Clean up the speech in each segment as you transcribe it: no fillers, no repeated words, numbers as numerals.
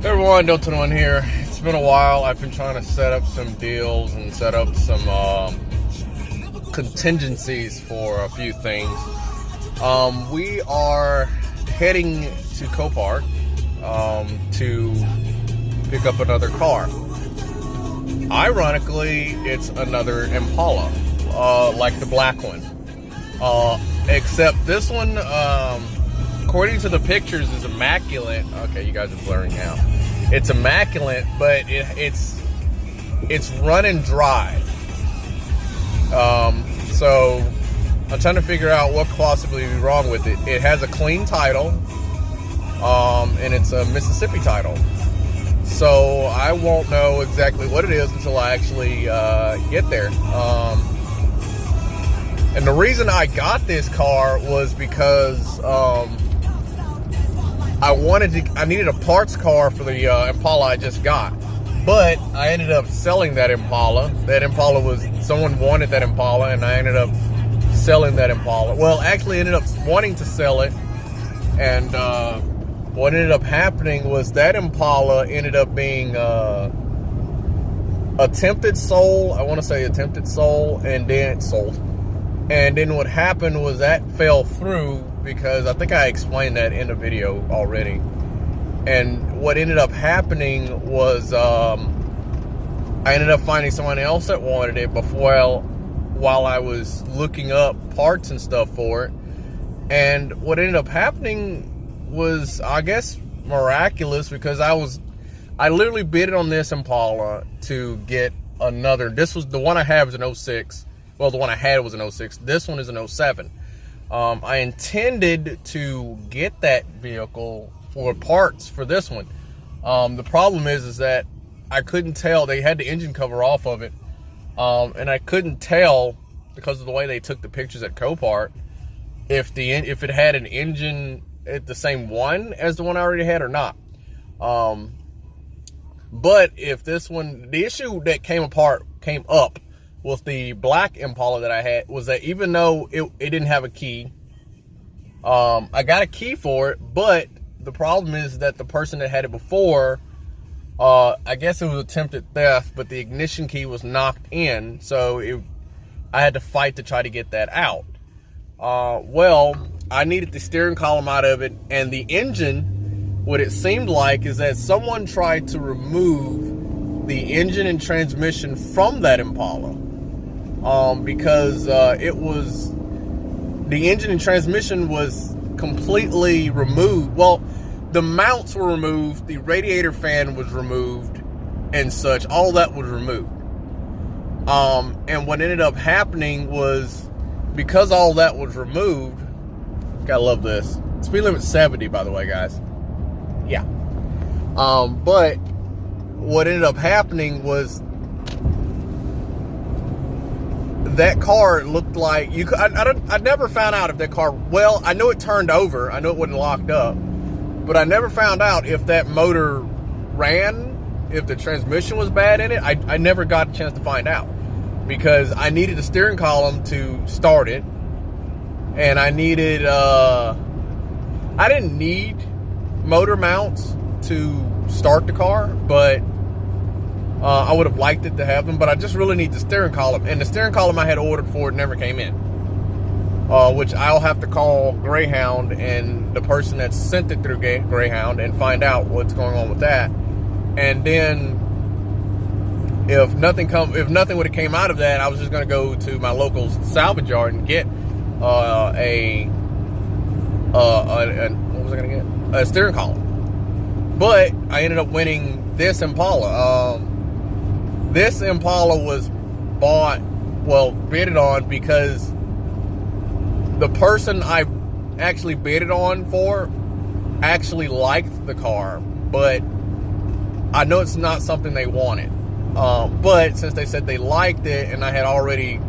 Hey everyone, Delta1 here. It's been a while. I've been trying to set up some deals and set up some contingencies for a few things. We are heading to Copart to pick up another car. Ironically, it's another Impala, like the black one. Except this one, according to the pictures, is immaculate. Okay, you guys are blurring out. It's immaculate, but it's running dry. So I'm trying to figure out what could possibly be wrong with it. It has a clean title, and it's a Mississippi title. So I won't know exactly what it is until I actually get there. And the reason I got this car was because I needed a parts car for the Impala I just got. But I ended up selling that Impala. That Impala was, someone wanted that Impala, and I ended up selling that Impala. Well, actually ended up wanting to sell it, and what ended up happening was that Impala ended up being attempted sold. I want to say attempted sold, and then it sold. And then what happened was that fell through because I think I explained that in the video already. And what ended up happening was I ended up finding someone else that wanted it while I was looking up parts and stuff for it. And what ended up happening was, I guess, miraculous, because I literally bid on this Impala to get another. This was the one I have is an 06. Well, the one I had was an 06. This one is an 07. I intended to get that vehicle for parts for this one. The problem is that I couldn't tell. They had the engine cover off of it, and I couldn't tell because of the way they took the pictures at Copart if it had an engine at the same one as the one I already had or not. But if this one, the issue that came up with the black Impala that I had was that even though it didn't have a key, I got a key for it, but the problem is that the person that had it before, I guess it was attempted theft, but the ignition key was knocked in, so I had to fight to try to get that out. Well, I needed the steering column out of it, and the engine, what it seemed like is that someone tried to remove the engine and transmission from that Impala. Because the engine and transmission was completely removed. Well, the mounts were removed, the radiator fan was removed, and such. All that was removed. And what ended up happening was, because all that was removed, gotta love this. Speed limit 70, by the way, guys. Yeah. But what ended up happening was, that car looked like I never found out if that car, well, I know it turned over, I know it wasn't locked up, but I never found out if that motor ran, if the transmission was bad in it. I never got a chance to find out, because I needed the steering column to start it, and I needed I didn't need motor mounts to start the car, but I would have liked it to have them, but I just really need the steering column. And the steering column I had ordered for it never came in. Which I'll have to call Greyhound and the person that sent it through Greyhound and find out what's going on with that. And then if nothing would have came out of that, I was just going to go to my local salvage yard and get what was I going to get? A steering column. But I ended up winning this Impala. This Impala was bidded on because the person I actually bidded on for actually liked the car, but I know it's not something they wanted. But since they said they liked it, and I had already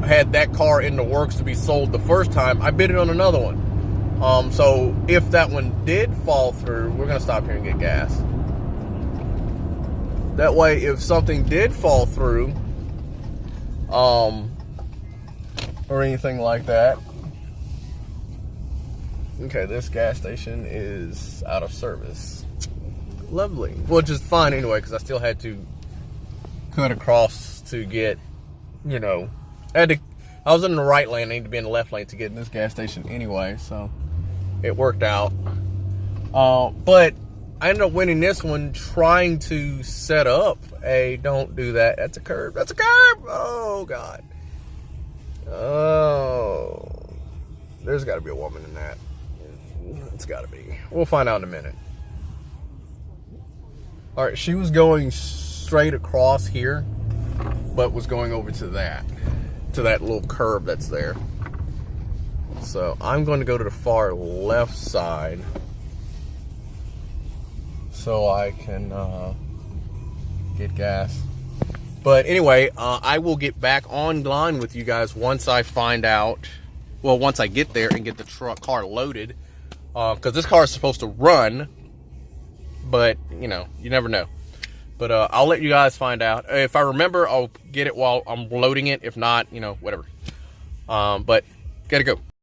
had that car in the works to be sold the first time, I bidded on another one. So if that one did fall through, we're going to stop here and get gas. That way, if something did fall through, or anything like that. Okay, this gas station is out of service. lovely. Which is fine anyway, because I still had to cut across to get, you know, I was in the right lane. I need to be in the left lane to get in this gas station anyway, so it worked out. But I ended up winning this one trying to set up a don't do that. That's a curb. That's a curb. Oh, God. Oh. There's got to be a woman in that. It's got to be. We'll find out in a minute. All right, she was going straight across here, but was going over to that little curb that's there. So I'm going to go to the far left side so I can get gas. But anyway, I will get back online with you guys once I find out, well, once I get there and get the car loaded, because this car is supposed to run, but, you know, you never know. But I'll let you guys find out. If I remember, I'll get it while I'm loading it. If not, you know, whatever. But gotta go.